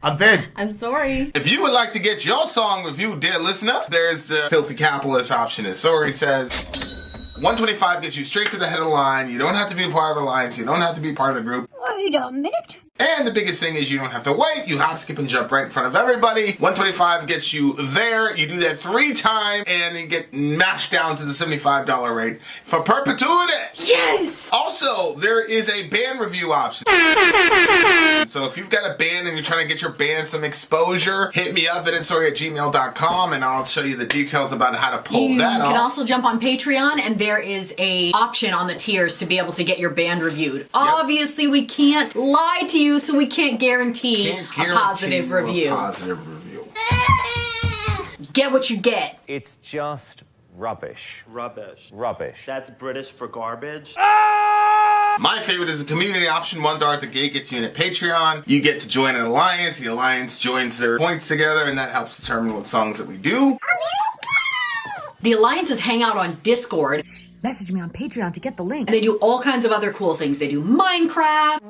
I'm Vin. I'm Sori. If you would like to get your song reviewed, dear listener, there's a filthy capitalist option. As Sori says, 125 gets you straight to the head of the line. You don't have to be a part of the alliance. You don't have to be part of the group. Wait a minute. And the biggest thing is you don't have to wait. You hop, skip, and jump right in front of everybody. 125 gets you there. You do that 3 times, and then get mashed down to the $75 rate for perpetuity. Yes! Also, there is a band review option. So if you've got a band and you're trying to get your band some exposure, hit me up at villageXchange@gmail.com and I'll show you the details about how to pull that off. You can also jump on Patreon, and there is a option on the tiers to be able to get your band reviewed. Obviously, we can't lie to you, so we can't guarantee a positive review. Get what you get. It's just rubbish. Rubbish. Rubbish. That's British for garbage. My favorite is a community option. $1 at the gate gets you in at Patreon. You get to join an alliance. The alliance joins their points together, and that helps determine what songs that we do. The alliances hang out on Discord. Message me on Patreon to get the link. And they do all kinds of other cool things. They do Minecraft,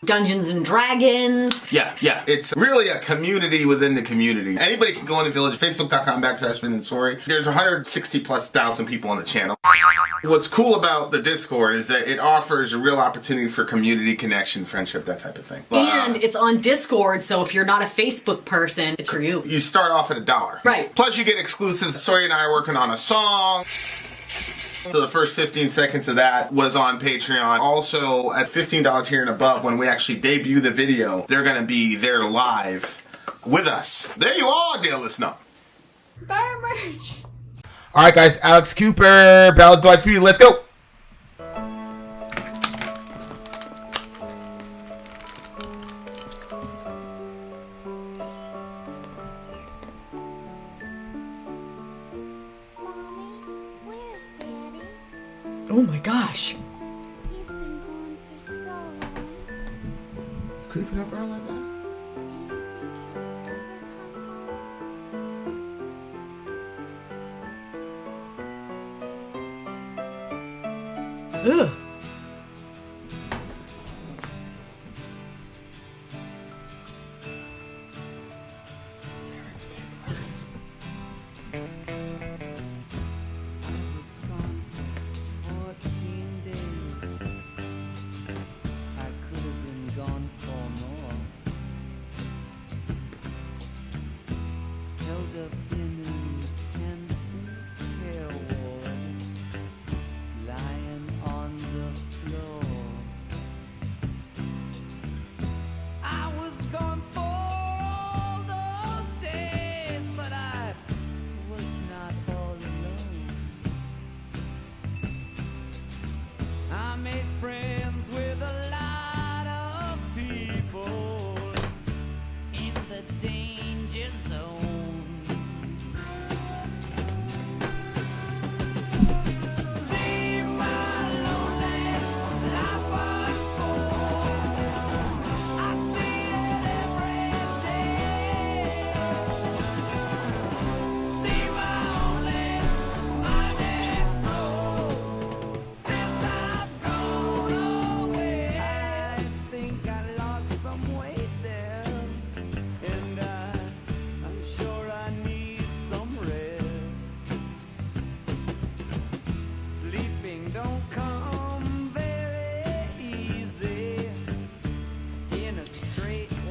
Dungeons and Dragons. Yeah. It's really a community within the community. Anybody can go on the village, facebook.com/Vin and Sori. There's 160,000+ people on the channel. What's cool about the Discord is that it offers a real opportunity for community connection, friendship, that type of thing. And it's on Discord, so if you're not a Facebook person, it's for you. You start off at $1. Right. Plus you get exclusives. Sori and I are working on a song. So the first 15 seconds of that was on Patreon. Also, at $15 tier and above, when we actually debut the video, they're going to be there live with us. There you are, dear listener. Buy merch. All right, guys. Alex Cooper, Ballad, Dwight, Frye. Let's go. Oh my gosh. He's been gone for so long. Creeping up around like that? Ugh.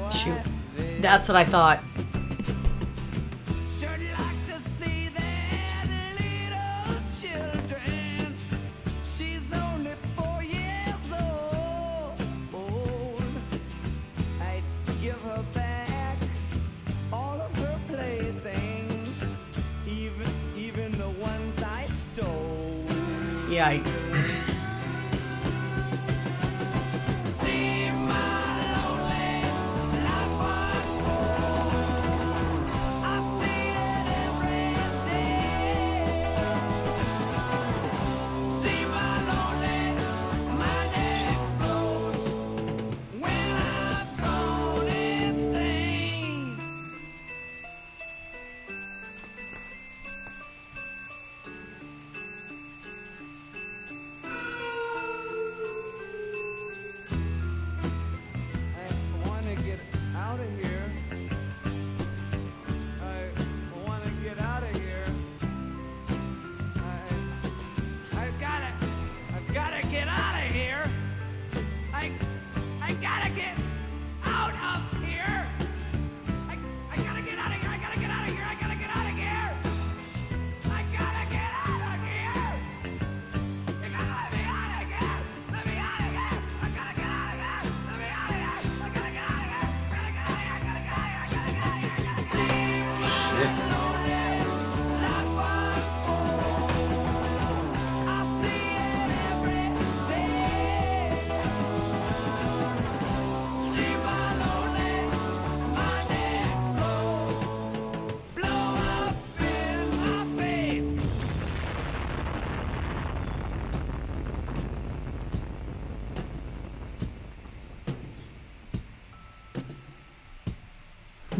Shoot. That's what I thought. Yikes.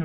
I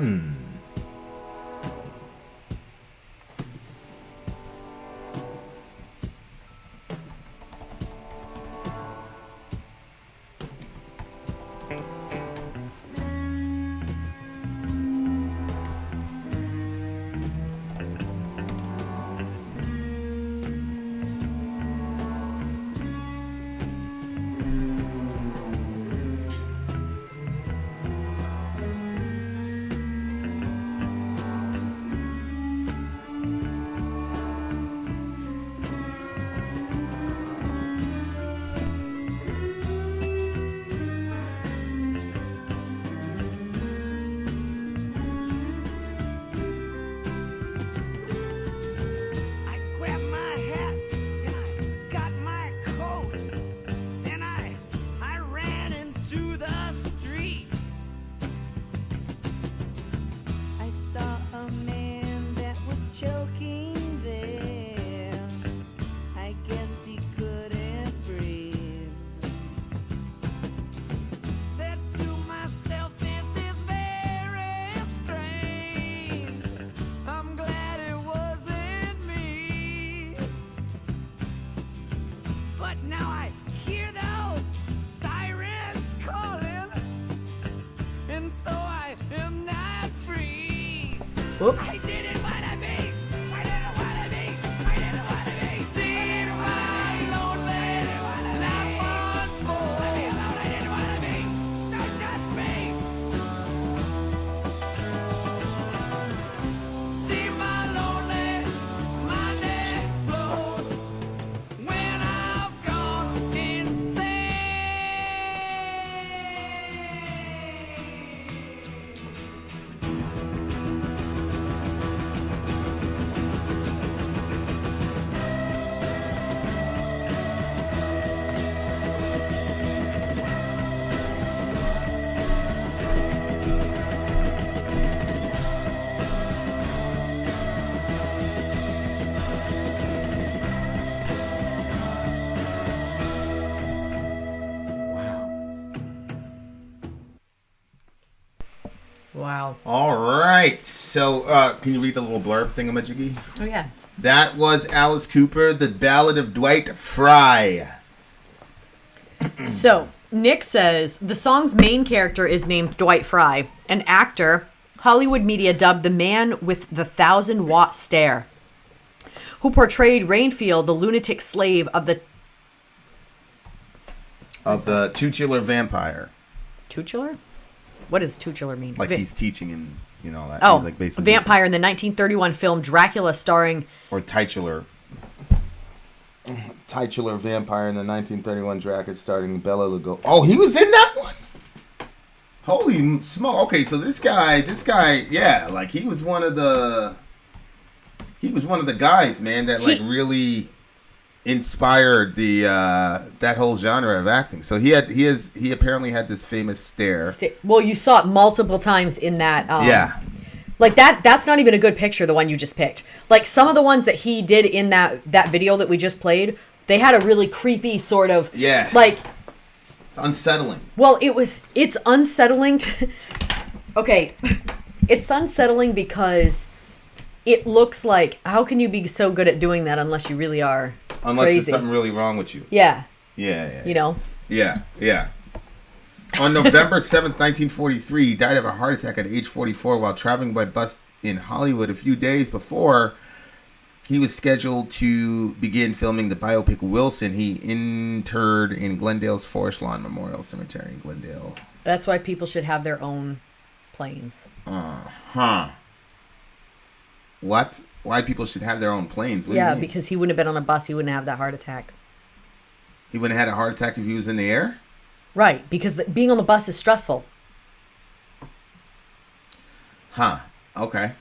grabbed my hat and I got my coat. Then I ran into the street. I saw a man that was choking there. I guess he couldn't breathe. Said to myself, this is very strange. I'm glad it wasn't me. But now I hear those sirens calling, and so I am not free. Oops. I didn't wanna be. I didn't wanna be. I didn't wanna be. See my lonely life unfold. Let me alone. I didn't wanna be. Don't touch me. See my lonely mind explode when I've gone insane. Wow. All right. So, can you read the little blurb thingamajiggy? Oh, yeah. That was Alice Cooper, The Ballad of Dwight Frye. So, Nick says the song's main character is named Dwight Frye, an actor Hollywood media dubbed the man with the 1,000-watt stare, who portrayed Rainfield, the lunatic slave of the titular vampire. Tutelar? What does tutelar mean? Like he's teaching and all that. Oh, He's like a basically vampire in the 1931 film Dracula, starring or titular. Titular vampire in the 1931 Dracula starring Bela Lugosi. Oh, he was in that one? Holy smoke. Okay, so this guy, yeah, like he was one of the guys, man, that like really inspired the that whole genre of acting. So he apparently had this famous stare. Well, you saw it multiple times in that. Yeah. Like that's not even a good picture, the one you just picked. Like some of the ones that he did in that video that we just played, they had a really creepy sort of like it's unsettling. Well, it's unsettling okay. It's unsettling because it looks like, how can you be so good at doing that unless you really are unless crazy? There's something really wrong with you. Yeah. Yeah. You know? Yeah. On November 7th, 1943, he died of a heart attack at age 44 while traveling by bus in Hollywood. A few days before he was scheduled to begin filming the biopic Wilson, he interred in Glendale's Forest Lawn Memorial Cemetery in Glendale. That's why people should have their own planes. What? Why people should have their own planes? What do you mean? Because he wouldn't have been on a bus. He wouldn't have that heart attack. He wouldn't have had a heart attack if he was in the air? Right, because being on the bus is stressful. Okay.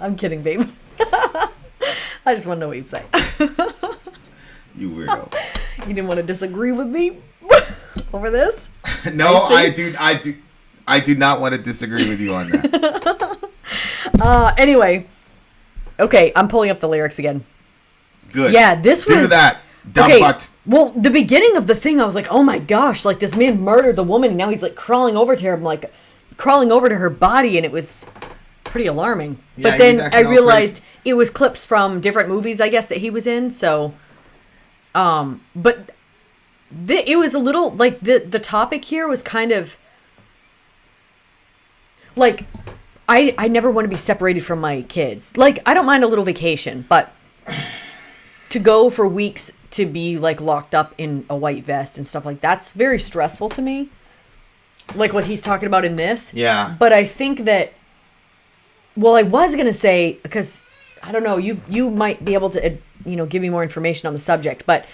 I'm kidding, babe. I just want to know what you'd say. You weirdo. You didn't want to disagree with me over this? No, I do not want to disagree with you on that. Anyway. Okay, I'm pulling up the lyrics again. Good. Yeah, this was... Do that. Dumb okay, butt. well, the beginning of the thing, I was like, oh my gosh, like this man murdered the woman and now he's like crawling over to her. I'm like, crawling over to her body, and it was pretty alarming. Yeah, But he's then acting I all realized it was clips from different movies, I guess, that he was in. So, but it was a little like the topic here was kind of like I never want to be separated from my kids. Like, I don't mind a little vacation, but to go for weeks to be like locked up in a white vest and stuff like that's very stressful to me. Like what he's talking about in this. Yeah. But I think that, well, I was going to say, because I don't know, you might be able to, give me more information on the subject, but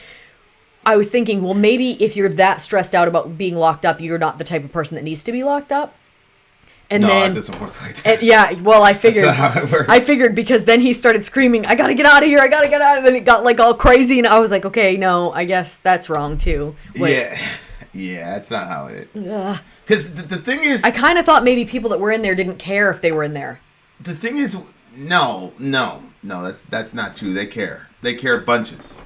I was thinking, well, maybe if you're that stressed out about being locked up, you're not the type of person that needs to be locked up. And no, then, it doesn't work like that. yeah, well, I figured. That's not how it works. I figured because then he started screaming, "I gotta get out of here! I gotta get out!" And then it got like all crazy, and I was like, "Okay, no, I guess that's wrong too." Yeah, that's not how it is. Because the thing is, I kind of thought maybe people that were in there didn't care if they were in there. the thing is, no, that's not true. They care. They care bunches.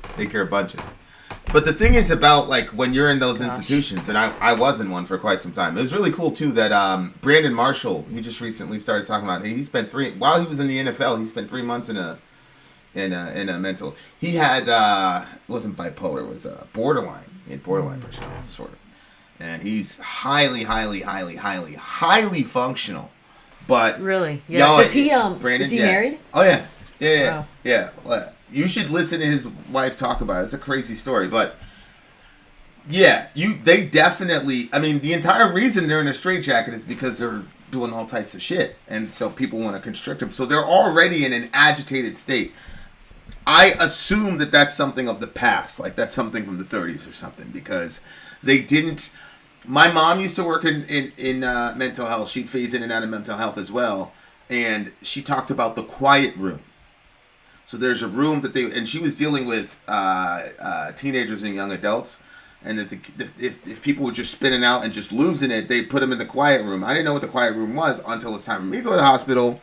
But the thing is about like when you're in those institutions, and I was in one for quite some time. It was really cool too that Brandon Marshall, who just recently started talking about, he spent while he was in the NFL, he spent 3 months in a mental. He had it wasn't bipolar, it was borderline. He had borderline personality disorder, and he's highly functional. But Really, yeah. Does he Brandon, is he married? Oh yeah. Wow. Yeah. You should listen to his wife talk about it. It's a crazy story, but yeah, they definitely. I mean, the entire reason they're in a straitjacket is because they're doing all types of shit, and so people want to constrict them. So they're already in an agitated state. I assume that that's something of the past, like that's something from the 30s or something, because they didn't. My mom used to work in mental health. She'd phase in and out of mental health as well, and she talked about the quiet room. So there's a room and she was dealing with teenagers and young adults, and if people were just spinning out and just losing it, they'd put them in the quiet room. I didn't know what the quiet room was until it's time for me to go to the hospital,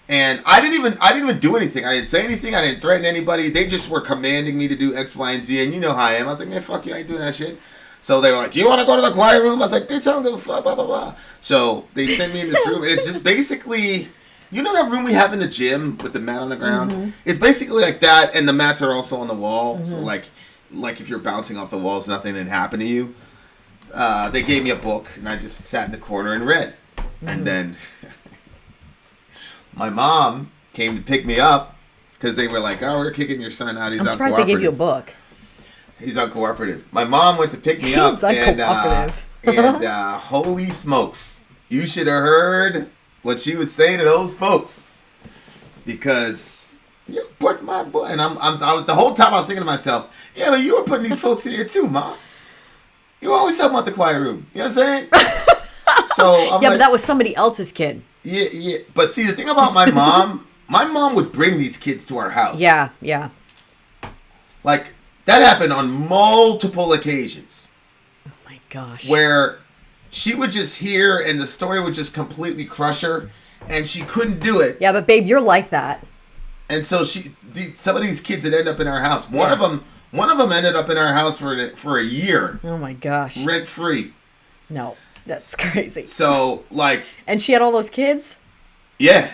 and I didn't even do anything. I didn't say anything. I didn't threaten anybody. They just were commanding me to do X, Y, and Z, and you know how I am. I was like, man, fuck you, I ain't doing that shit. So they were like, you want to go to the quiet room? I was like, bitch, I don't give a fuck, blah, blah, blah. So they sent me in this room. It's just basically, you know that room we have in the gym with the mat on the ground? Mm-hmm. It's basically like that, and the mats are also on the wall. Mm-hmm. So like if you're bouncing off the walls, nothing had happened to you. They gave me a book, and I just sat in the corner and read. Mm-hmm. And then my mom came to pick me up because they were like, oh, we're kicking your son out. He's I'm surprised they gave you a book. He's uncooperative. My mom went to pick me up. He's uncooperative. And holy smokes, you should have heard what she was saying to those folks, because you put my boy. And I was the whole time I was thinking to myself, yeah, but you were putting these folks in here too, Mom. You were always talking about the quiet room. You know what I'm saying? So I'm yeah, but that was somebody else's kid. Yeah. But see, the thing about my mom would bring these kids to our house. Yeah. Like. That happened on multiple occasions. Oh my gosh. Where she would just hear and the story would just completely crush her, and she couldn't do it. Yeah, but babe, you're like that. And so some of these kids that end up in our house. One of them ended up in our house for a year. Oh my gosh. Rent free. No, that's crazy. So like. And she had all those kids? Yeah,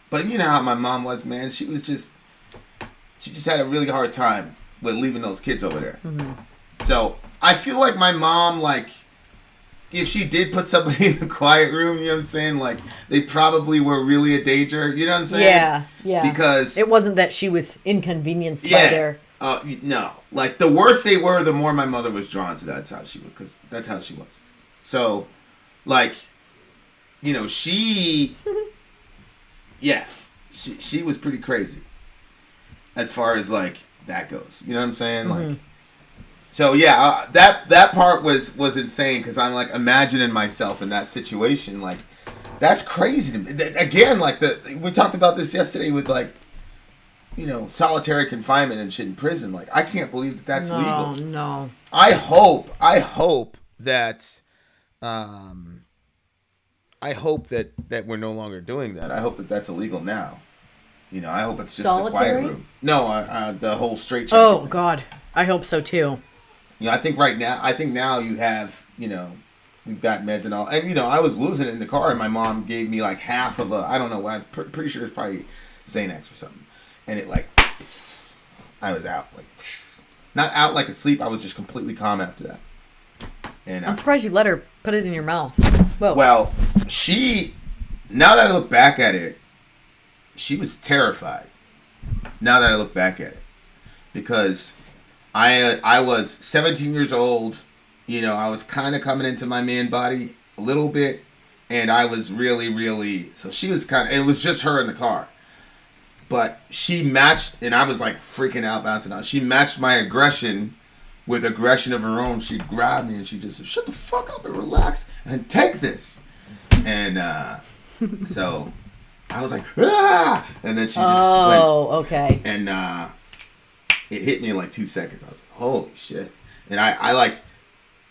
but you know how my mom was, man. She just had a really hard time with leaving those kids over there. Mm-hmm. So I feel like my mom, like, if she did put somebody in the quiet room, you know what I'm saying? Like, they probably were really a danger. You know what I'm saying? Yeah. Because it wasn't that she was inconvenienced by their. No. Like, the worse they were, the more my mother was drawn to. That's how she was. Because that's how she was. So, like, you know, she. Yeah. She was pretty crazy. As far as, like, that goes. You know what I'm saying? Mm-hmm. Like, so yeah, that part was insane, because I'm like imagining myself in that situation. Like, that's crazy to me. Again, like we talked about this yesterday with, like, you know, solitary confinement and shit in prison. Like, I can't believe that's legal. No. I hope that we're no longer doing that. I hope that that's illegal now. You know, I hope it's just solitary? The quiet room. No, the whole straight check. Oh, God. I hope so, too. You know, I think now you have, you know, we've got meds and all. And, you know, I was losing it in the car, and my mom gave me, like, half of I don't know what, I'm pretty sure it's probably Xanax or something. And it, like, I was out. Like, not out like asleep. I was just completely calm after that. And I'm surprised you let her put it in your mouth. Whoa. Well, now that I look back at it, she was terrified. Now that I look back at it. Because I was 17 years old. You know, I was kind of coming into my man body a little bit. And I was really... So she was it was just her in the car. But she matched, and I was like freaking out, bouncing out. She matched my aggression with aggression of her own. She grabbed me and she just said, shut the fuck up and relax and take this. And so I was like, ah! And then she just went. Oh, okay. And it hit me in like 2 seconds. I was like, holy shit. And I like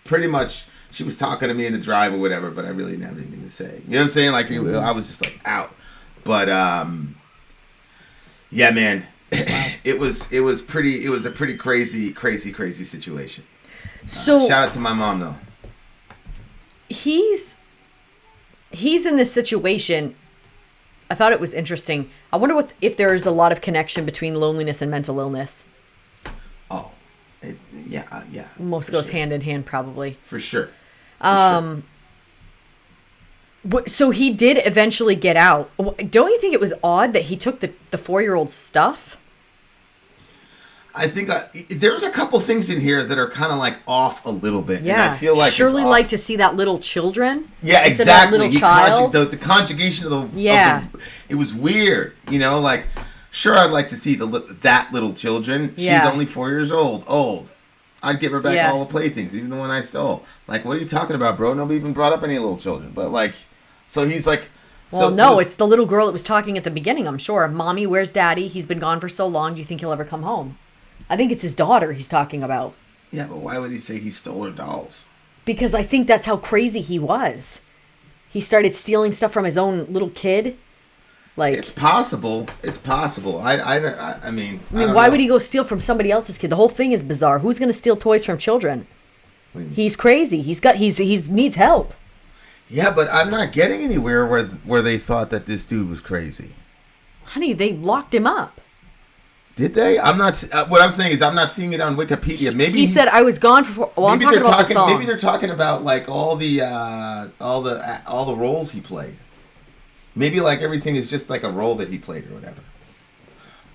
pretty much, she was talking to me in the drive or whatever, but I really didn't have anything to say. You know what I'm saying? Like, I was just like out. But, yeah, man, it was a pretty crazy situation. So shout out to my mom though. He's in this situation. I thought it was interesting. I wonder if there is a lot of connection between loneliness and mental illness. Oh, yeah. Most goes hand in hand, probably. For sure. So he did eventually get out. Don't you think it was odd that he took the 4-year-old's stuff? I think there's a couple things in here that are kind of like off a little bit. Yeah, and I feel like surely like to see that little children. Yeah, instead of that exactly. little child. The conjugation of the Yeah. It was weird. You know, like sure I'd like to see that little children. Yeah. She's only 4 years old. I'd give her back Yeah. all the playthings, even the one I stole. Like, what are you talking about, bro? Nobody even brought up any little children. But like, so he's like. Well, no, it's the little girl that was talking at the beginning, I'm sure. Mommy, where's Daddy? He's been gone for so long. Do you think he'll ever come home? I think it's his daughter he's talking about. Yeah, but why would he say he stole her dolls? Because I think that's how crazy he was. He started stealing stuff from his own little kid. Like, it's possible. I mean, why would he go steal from somebody else's kid? The whole thing is bizarre. Who's going to steal toys from children? He's crazy. He needs help. Yeah, but I'm not getting anywhere where they thought that this dude was crazy. Honey, they locked him up. Did they? I'm not. What I'm saying is I'm not seeing it on Wikipedia. Maybe he said I was gone for. Well, I'm talking about the song. Maybe they're talking about like all the roles he played. Maybe like everything is just like a role that he played or whatever.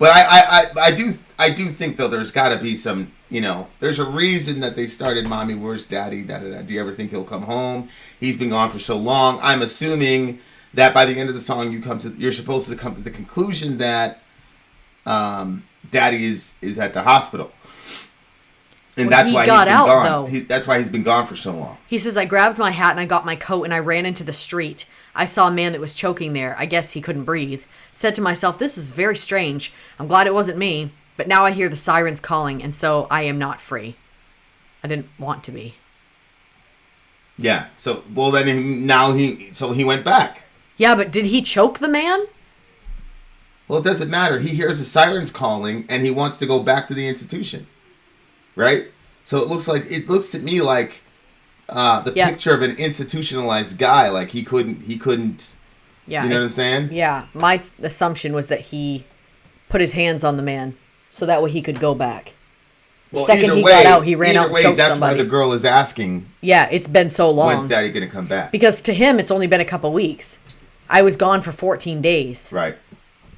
But I do think though there's got to be some, you know, there's a reason that they started Mommy Where's Daddy? Da, da, da. Do you ever think he'll come home? He's been gone for so long. I'm assuming that by the end of the song you're supposed to come to the conclusion that Daddy is at the hospital. And that's why he's been gone. That's why he's been gone for so long. He says, I grabbed my hat and I got my coat and I ran into the street. I saw a man that was choking there. I guess he couldn't breathe. Said to myself, this is very strange. I'm glad it wasn't me. But now I hear the sirens calling, and so I am not free. I didn't want to be. Yeah. So, well, then he went back. Yeah, but did he choke the man? Well, it doesn't matter. He hears the sirens calling, and he wants to go back to the institution. Right? So it looks to me like the picture of an institutionalized guy. Like he couldn't. Yeah. You know what I'm saying? Yeah. My assumption was that he put his hands on the man so that way he could go back. Well, Second he got out, he ran out and choked that's somebody. why the girl is asking. Yeah, it's been so long. When's Daddy going to come back? Because to him, it's only been a couple weeks. I was gone for 14 days. Right.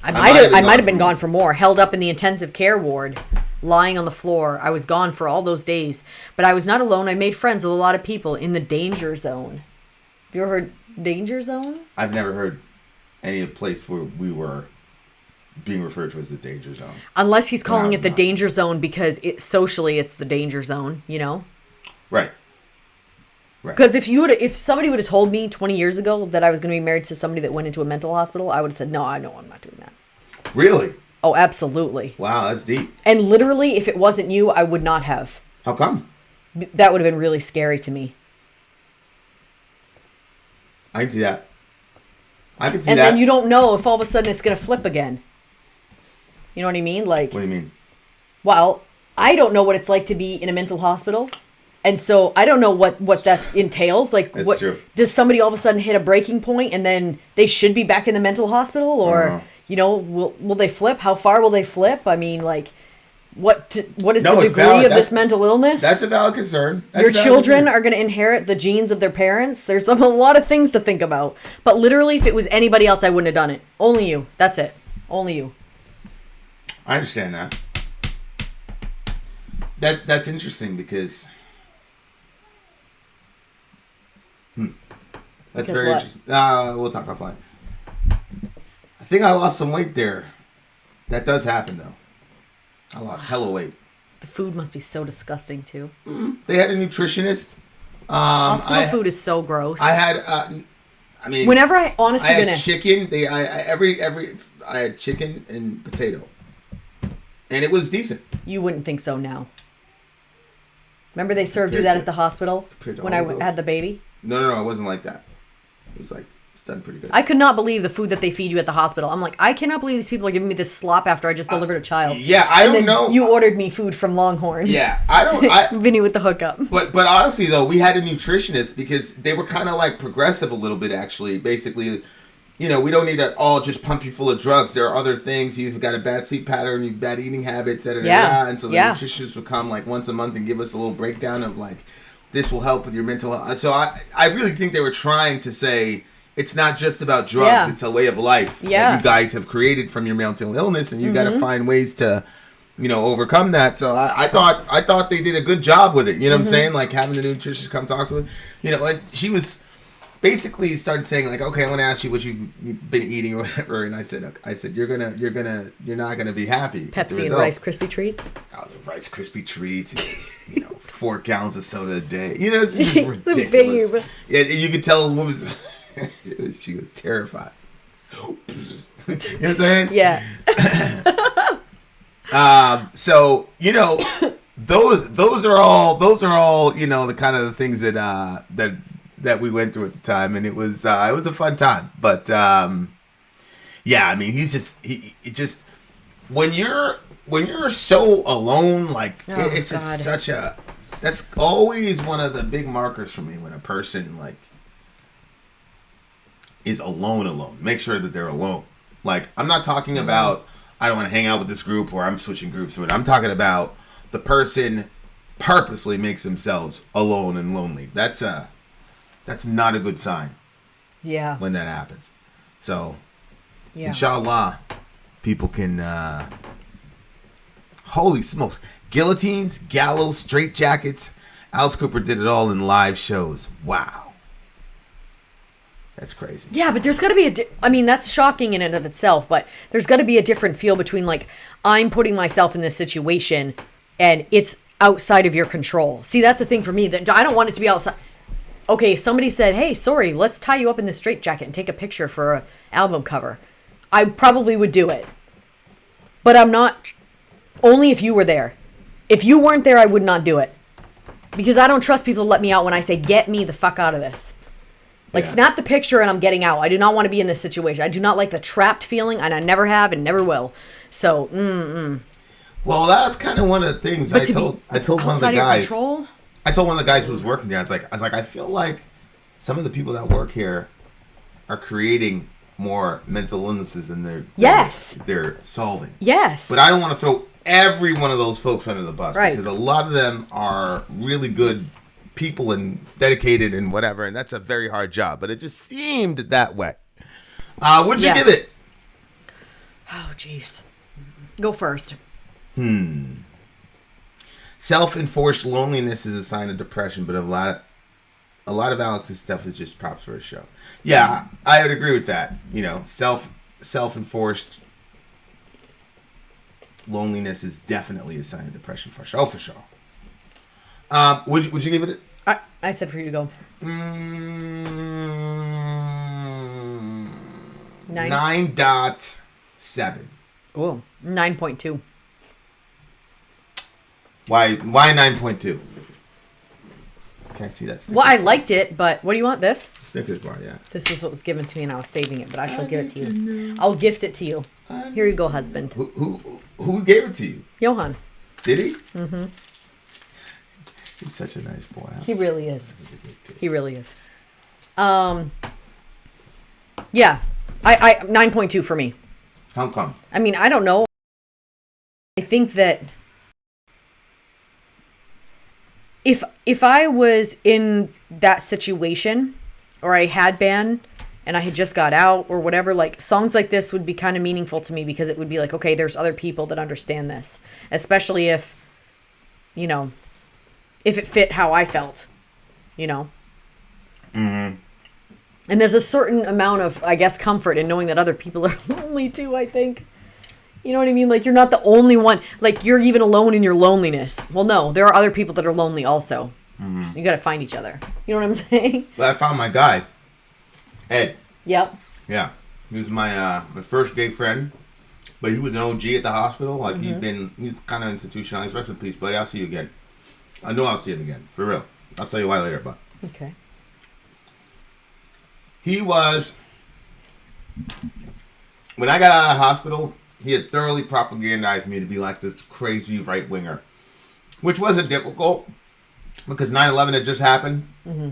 I might have been gone for more. Held up in the intensive care ward, lying on the floor. I was gone for all those days. But I was not alone. I made friends with a lot of people in the danger zone. Have you ever heard danger zone? I've never heard any place where we were being referred to as the danger zone. Unless he's calling it the danger zone because socially it's the danger zone, you know? Right. Because if somebody would have told me 20 years ago that I was going to be married to somebody that went into a mental hospital, I would have said, no, I'm not doing that. Really? Oh, absolutely. Wow, that's deep. And literally, if it wasn't you, I would not have. How come? That would have been really scary to me. I can see that. And then you don't know if all of a sudden it's going to flip again. You know what I mean? Like, what do you mean? Well, I don't know what it's like to be in a mental hospital. And so I don't know what that entails. Like, That's what true. does somebody all of a sudden hit a breaking point and then they should be back in the mental hospital, or you know, will they flip? How far will they flip? I mean, like, what is No, the it's degree valid. of this mental illness? That's a valid concern. That's Your a valid children concern. are going to inherit the genes of their parents. There's a lot of things to think about. But literally, if it was anybody else, I wouldn't have done it. Only you. That's it. Only you. I understand that. That's interesting because. That's Because very what? interesting. We'll talk offline. I think I lost some weight there. That does happen though. I lost hella weight. The food must be so disgusting too. They had a nutritionist. Hospital food is so gross. I had. I mean, Whenever I, honest I to had goodness, chicken. I had chicken and potato, and it was decent. you wouldn't think so now. Remember they served you Compared that to- at the hospital compared to when all those. had the baby? No, it wasn't like that. It was like it's done pretty good. I could not believe the food that they feed you at the hospital. I'm like, I cannot believe these people are giving me this slop after I just delivered a child. Yeah, I And don't then know. You ordered me food from Longhorn. Yeah, I don't. Vinny with the hookup. But honestly though, we had a nutritionist because they were kind of like progressive a little bit actually. Basically, you know, we don't need to all just pump you full of drugs. There are other things. You've got a bad sleep pattern, you've bad eating habits, Yeah, and so the yeah. nutritionists would come like once a month and give us a little breakdown of like, this will help with your mental health. So I really think they were trying to say it's not just about drugs; Yeah. it's a way of life Yeah. that you guys have created from your mental illness, and you got to find ways to, you know, overcome that. So I thought they did a good job with it. You know what I'm saying? Like having the nutritionist come talk to her. You know, and she was basically started saying like, okay, I want to ask you what you've been eating or whatever. And I said you're not gonna be happy. with the Pepsi and results. Rice Krispie treats. I was Rice Krispie treats. It was, you know, 4 gallons of soda a day. You know, it's just It's a ridiculous. babe. Yeah, you could tell the woman she was terrified. You know what I'm saying? Yeah. So you know, those are all you know the kind of the things that we went through at the time, and it was a fun time. But yeah, I mean, he just when you're so alone, like it's just God. that's always one of the big markers for me when a person like is alone. Make sure that they're alone. Like I'm not talking about I don't want to hang out with this group or I'm switching groups with it. I'm talking about the person purposely makes themselves alone and lonely. That's not a good sign Yeah. when that happens. So Yeah. inshallah, people can holy smokes. Guillotines, gallows, straitjackets. Alice Cooper did it all in live shows. Wow. That's crazy. Yeah, but there's got to be I mean, that's shocking in and of itself, but there's got to be a different feel between like I'm putting myself in this situation and it's outside of your control. See, that's the thing for me that I don't want it to be outside. Okay, somebody said, "Hey, sorry, let's tie you up in this straitjacket and take a picture for an album cover." I probably would do it. But I'm not only if you were there. If you weren't there, I would not do it. Because I don't trust people to let me out when I say, "Get me the fuck out of this." Like, Yeah. snap the picture and I'm getting out. I do not want to be in this situation. I do not like the trapped feeling, and I never have and never will. So, Well, that's kind of one of the things but I to told be one of the outside of your guys. control? I told one of the guys who was working there. I was like, I feel like some of the people that work here are creating more mental illnesses than they're solving. Yes. But I don't want to throw every one of those folks under the bus Right. because a lot of them are really good people and dedicated and whatever, and that's a very hard job. But it just seemed that way. What'd you Yeah. give it? Oh, jeez. Go first. Self-enforced loneliness is a sign of depression, but a lot of Alex's stuff is just props for his show. Yeah, I would agree with that. You know, self-enforced loneliness is definitely a sign of depression for sure. Oh, for sure. Would you give it? I said for you to go. 9.7. Oh, 9.2. Why 9.2? Can't see that. Well, I liked it, but what do you want? This? Snickers bar, yeah. This is what was given to me, and I was saving it, but I shall give it to you. I'll gift it to you. Here you go, husband. Who gave it to you? Johan. Did he? Mm-hmm. He's such a nice boy. Huh? He really is. He really is. Yeah. I 9.2 for me. How come? I mean, I don't know. I think that if I was in that situation, or I had been and I had just got out or whatever, like songs like this would be kind of meaningful to me because it would be like, okay, there's other people that understand this, especially if, you know, if it fit how I felt, you know. Mm-hmm. And there's a certain amount of, I guess, comfort in knowing that other people are lonely too, I think. You know what I mean? Like, you're not the only one. Like, you're even alone in your loneliness. Well, no, there are other people that are lonely also. Mm-hmm. So you got to find each other. You know what I'm saying? Well, I found my guy, Ed. Yep. Yeah. He was my first gay friend, but he was an OG at the hospital. Like, he's kind of institutionalized. Rest in peace, buddy. I'll see you again. I know I'll see him again. For real. I'll tell you why later, but. Okay. He was, when I got out of the hospital, he had thoroughly propagandized me to be like this crazy right-winger, which wasn't difficult because 9/11 had just happened. Mm-hmm.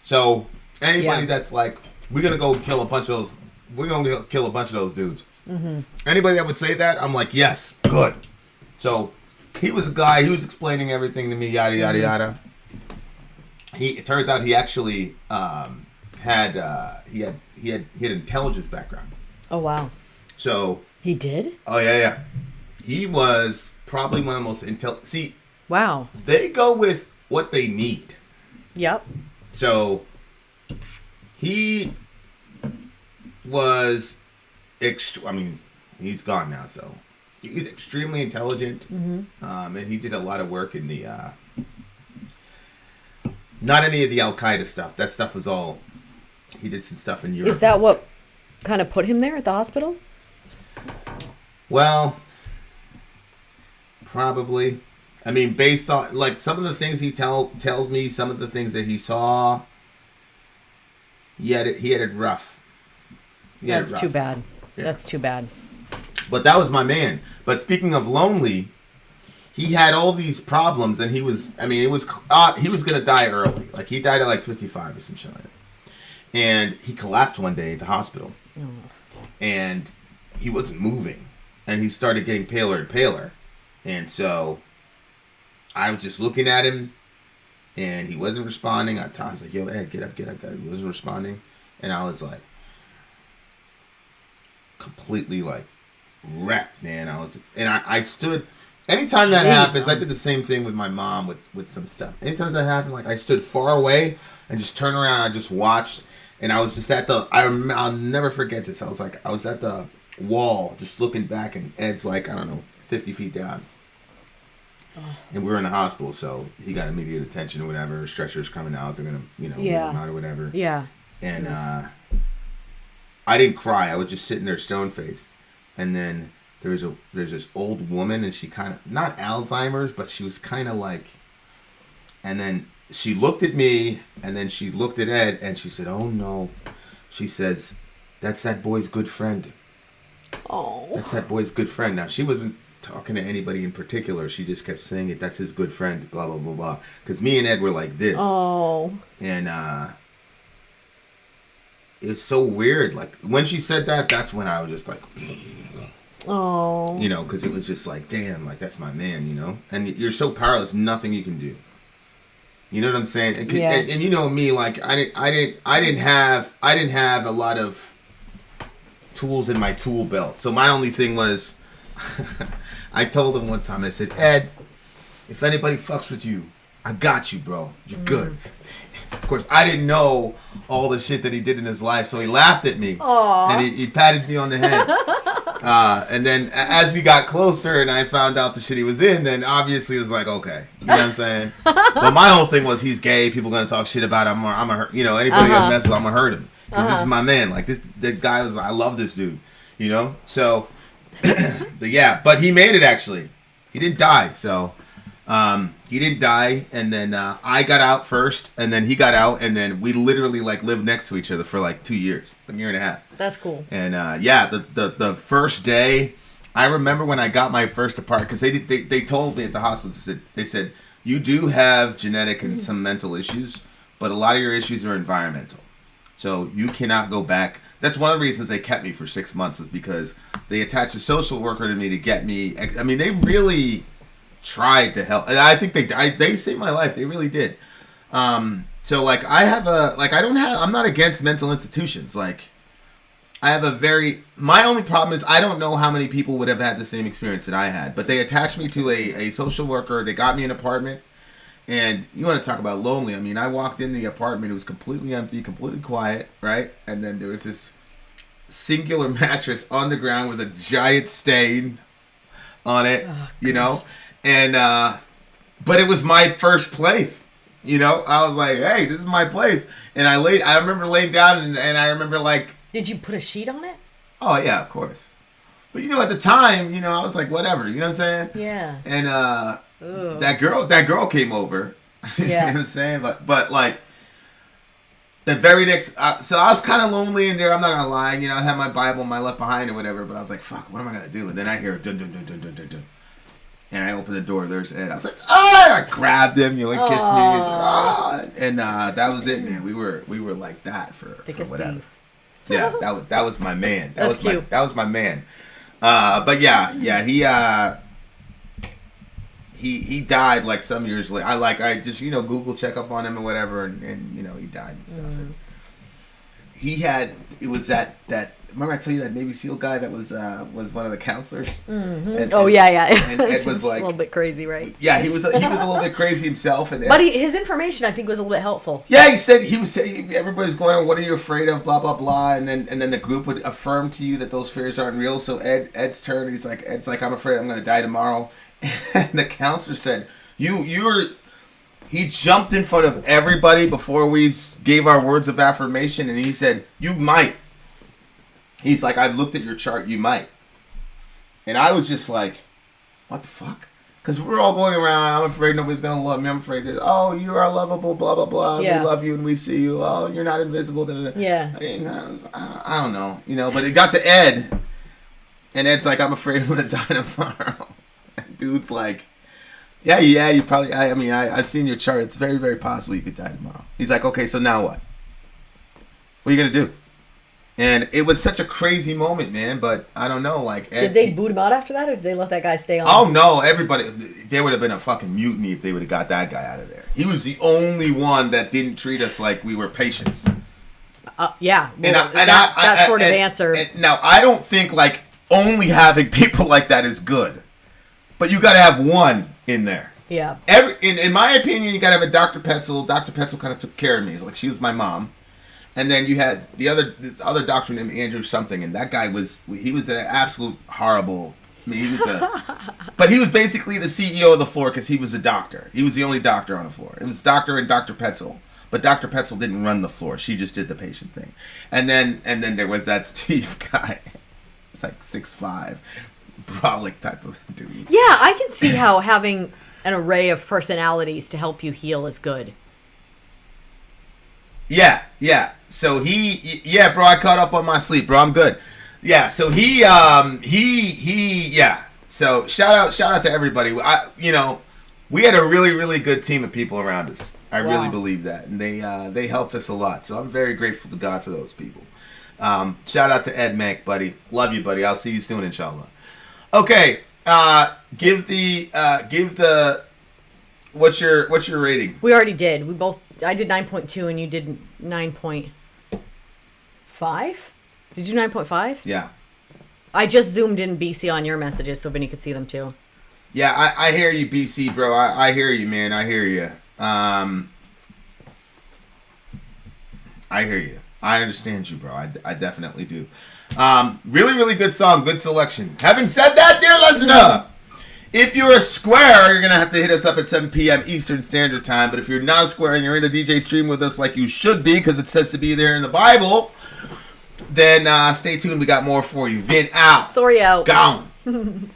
So anybody that's like, we're going to go kill a bunch of those dudes. Mm-hmm. Anybody that would say that, I'm like, yes, good. So he was a guy, he was explaining everything to me, yada, yada, yada. It turns out he actually had intelligence background. Oh, wow. So he did? Oh, yeah. He was probably one of the most See, wow. They go with what they need. Yep. So he was he's gone now, so he's extremely intelligent. Mm-hmm. And he did a lot of work in the not any of the Al-Qaeda stuff. That stuff was all, he did some stuff in Europe. Is that what kind of put him there at the hospital? Well, probably. I mean, based on, like, some of the things he tells me, some of the things that he saw, he had it rough. That's too bad. Yeah. That's too bad. But that was my man. But speaking of lonely, he had all these problems, and he was going to die early. Like, he died at like 55 or some shit like that. And he collapsed one day at the hospital. Oh. And he wasn't moving. And he started getting paler and paler. And so I was just looking at him, and he wasn't responding. I was like, yo, Ed, get up. He wasn't responding. And I was like, completely like wrecked, man. I stood. Anytime that happens, I did the same thing with my mom with some stuff. Anytime that happened, like, I stood far away and just turned around. I just watched, and I was just at I'll never forget this. I was at the wall just looking back, and Ed's like, I don't know, 50 feet down. And we were in the hospital, so he got immediate attention or whatever. Stretcher's coming out. They're going to, get him out or whatever. Yeah. And I didn't cry. I was just sitting there stone-faced. And then there's this old woman, and she kind of, not Alzheimer's, but she was kind of like, and then she looked at me, and then she looked at Ed, and she said, oh no. She says, that's that boy's good friend. Oh. That's that boy's good friend. Now, she wasn't talking to anybody in particular. She just kept saying it. That's his good friend, blah, blah, blah, blah. Because me and Ed were like this. Oh. And it's so weird. Like, when she said that, that's when I was just like, oh. Because it was just like, damn, like, that's my man, And you're so powerless, nothing you can do. You know what I'm saying? And, yeah. and you know me, like, I didn't have a lot of tools in my tool belt. So my only thing was, I told him one time, I said, Ed, if anybody fucks with you, I got you, bro. You're good. Of course, I didn't know all the shit that he did in his life, so he laughed at me. Aww. And he patted me on the head. And then as we got closer and I found out the shit he was in, then obviously it was like, okay. You know what I'm saying? But my whole thing was, he's gay. People going to talk shit about him. I'm going to hurt, anybody that messes with him, I'm going to hurt him. Because this is my man. Like, the guy was, I love this dude. So, but yeah, but he made it, actually. He didn't die, so... he didn't die, and then I got out first, and then he got out, and then we literally like lived next to each other for like 2 years, a year and a half. That's cool. And the first day, I remember when I got my first apartment, because they told me at the hospital, they said you do have genetic and some mental issues, but a lot of your issues are environmental. So you cannot go back. That's one of the reasons they kept me for 6 months, is because they attached a social worker to me to get me. I mean, they really tried to help. And I think they saved my life. They really did. So like I'm not against mental institutions. Like my only problem is I don't know how many people would have had the same experience that I had, but they attached me to a social worker. They got me an apartment, and you want to talk about lonely. I mean, I walked in the apartment. It was completely empty, completely quiet, right? And then there was this singular mattress on the ground with a giant stain on it, you know? And, but it was my first place, you know? I was like, hey, this is my place. And I remember laying down and I remember like, Did you put a sheet on it? oh yeah, of course. But you know, at the time, you know, I was like, whatever, you know what I'm saying? Yeah. And, that girl came over, Yeah. you know what I'm saying? But like, the very next, so I was kind of lonely in there. I'm not gonna lie, you know. I had my Bible, my left behind or whatever. But I was like, "Fuck, what am I gonna do?" And then I hear dun dun dun dun dun dun dun, and I open the door. There's Ed. I was like, "Ah!" I grabbed him, you know, he kissed me. He's like, "Ah!" And that was it, man. We were like that for whatever. Thieves. Yeah, that was my man. That's cute. That was my man. But yeah, he died like some years later. I just, you know, Google check up on him or whatever, and you know, he died and stuff. And it was that remember I told you that Navy SEAL guy that was one of the counselors. Mm-hmm. Yeah. And Ed was like a little bit crazy, right? Yeah, he was a little bit crazy himself, and But his information, I think, was a little bit helpful. yeah, he said everybody's going, what are you afraid of, blah blah blah, and then the group would affirm to you that those fears aren't real. So Ed's turn, Ed's like, I'm afraid I'm going to die tomorrow. And the counselor said, he jumped in front of everybody before we gave our words of affirmation, and he said, you might. He's like, I've looked at your chart, you might. And I was just like, what the fuck? Because we're all going around, I'm afraid nobody's going to love me, I'm afraid that, oh, you are lovable, blah, blah, blah, Yeah. we love you and we see you, oh, you're not invisible, da, da, da. Yeah. I don't know, you know, but it got to Ed, and Ed's like, I'm afraid I'm going to die tomorrow. And dude's like, yeah, you probably, I've seen your chart, it's very, very possible you could die tomorrow. He's like, okay, so now what? What are you going to do? And it was such a crazy moment, man, but I don't know, like... Did they boot him out after that, or did they let that guy stay on? Oh, no, everybody... There would have been a fucking mutiny if they would have got that guy out of there. He was the only one that didn't treat us like we were patients. Yeah. Well, And that sort of answer... Now, I don't think, like, only having people like that is good. But you got to have one in there. Yeah. In my opinion, you got to have a Dr. Petzel. Dr. Petzel kind of took care of me. Like, she was my this And then you had this other doctor named Andrew something, and that guy was an absolute horrible. I mean, but he was basically the CEO of the floor because he was a doctor. He was the only doctor on the floor. It was Doctor and Dr. Petzel, but Dr. Petzel didn't run the floor. She just did the patient thing. And then there was that Steve guy. It's like 6'5", brolic type of dude. Yeah, I can see how having an array of personalities to help you heal is good. Yeah. So bro, I caught up on my sleep, bro. I'm good. Yeah. So he. So shout out to everybody. We had a really, really good team of people around us. I really believe that, and they helped us a lot. So I'm very grateful to God for those people. Shout out to Ed Mank, buddy. Love you, buddy. I'll see you soon, inshallah. Okay. Give the. What's your rating? We already did. I did 9.2 and you did 9.5? Did you do 9.5? Yeah. I just zoomed in BC on your messages so Vinny could see them too. Yeah, I hear you, BC, bro. I hear you, man. I hear you. I hear you. I understand you, bro. I definitely do. Really, really good song. Good selection. Having said that, dear listener, if you're a square, you're going to have to hit us up at 7 p.m. Eastern Standard Time. But if you're not a square and you're in the DJ stream with us like you should be, because it says to be there in the Bible, then stay tuned. We got more for you. Vin out. Sori out. Gone.